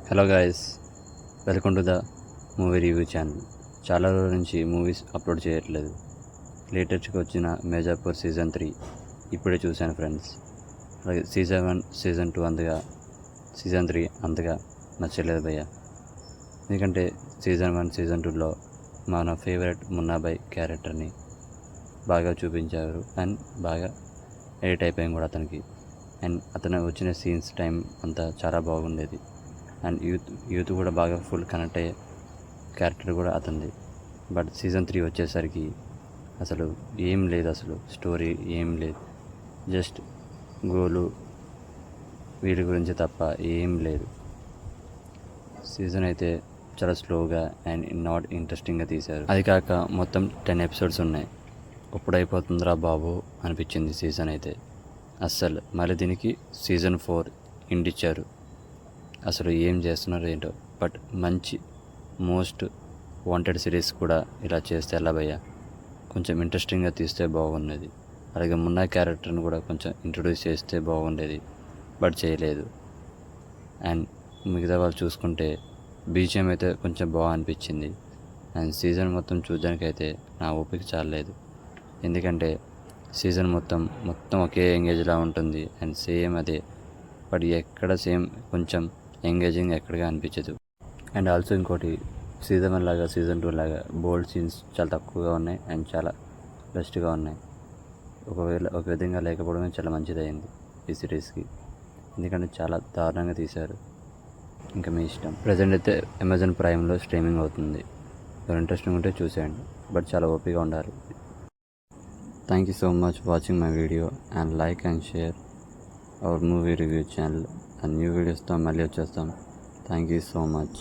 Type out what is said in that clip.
Hello guys, welcome to the movie review channel. చాలా రోజుల నుంచి మూవీస్ అప్లోడ్ చేయట్లేదు. లేటెస్ట్గా వచ్చిన మేజాపూర్ సీజన్ 3 ఇప్పుడే చూశాను ఫ్రెండ్స్. అలాగే సీజన్ 1 సీజన్ 2 సీజన్ 3 అంతగా నచ్చలేదు భయ్య. ఎందుకంటే సీజన్ 1 సీజన్ 2లో మన ఫేవరెట్ మున్నాబాయ్ క్యారెక్టర్ని బాగా చూపించారు అండ్ బాగా ఎడిట్ అయిపోయింది కూడా అతనికి. అండ్ అతను వచ్చిన సీన్స్ టైం అంతా చాలా బాగుండేది. అండ్ యూత్ కూడా బాగా ఫుల్ కనెక్ట్ అయ్యే క్యారెక్టర్ కూడా అతనిది. బట్ సీజన్ 3 వచ్చేసరికి అసలు ఏం లేదు, అసలు స్టోరీ ఏం లేదు, జస్ట్ గోలు వీటి గురించి తప్ప ఏం లేదు. సీజన్ అయితే చాలా స్లోగా అండ్ నాట్ ఇంట్రెస్టింగ్గా తీశారు. అది కాక మొత్తం 10 ఎపిసోడ్స్ ఉన్నాయి. ఎప్పుడైపోతుందిరా బాబు అనిపించింది సీజన్ అయితే అస్సలు. మళ్ళీ దీనికి సీజన్ 4 ఇండిచ్చారు. అసలు ఏం చేస్తున్నారు ఏంటో. బట్ మంచి మోస్ట్ వాంటెడ్ సిరీస్ కూడా ఇలా చేస్తే ఎలా భయ్యా? కొంచెం ఇంట్రెస్టింగ్గా తీస్తే బాగుండేది. అలాగే మున్నా క్యారెక్టర్ని కూడా కొంచెం ఇంట్రొడ్యూస్ చేస్తే బాగుండేది, బట్ చేయలేదు. అండ్ మిగతా వాళ్ళు చూసుకుంటే బీజిఎం అయితే కొంచెం బాగా అనిపించింది. అండ్ సీజన్ మొత్తం చూడడానికైతే నా ఓపిక చాలలేదు. ఎందుకంటే సీజన్ మొత్తం ఒకే ఎంగేజ్లా ఉంటుంది అండ్ సేమ్ అదే. బట్ ఎక్కడ సేమ్ కొంచెం ఎంగేజింగ్ ఎక్కడిగా అనిపించదు. అండ్ ఆల్సో ఇంకోటి, సీజన్ 1 లాగా సీజన్ 2 లాగా బోల్డ్ సీన్స్ చాలా తక్కువగా ఉన్నాయి అండ్ చాలా బెస్ట్గా ఉన్నాయి. ఒక విధంగా లేకపోవడమే చాలా మంచిదైంది ఈ సిరీస్కి. ఎందుకంటే చాలా దారుణంగా తీశారు. ఇంకా మీ ఇష్టం. ప్రజెంట్ అయితే అమెజాన్ ప్రైమ్లో స్ట్రీమింగ్ అవుతుంది. ఎవరు ఇంట్రెస్టింగ్ ఉంటే చూసేయండి, బట్ చాలా ఓపికగా ఉండాలి. Thank you so much watching my video and like and share our movie review channel. And new వీడియోస్తో మళ్ళీ వచ్చేస్తాం. Thank you so much.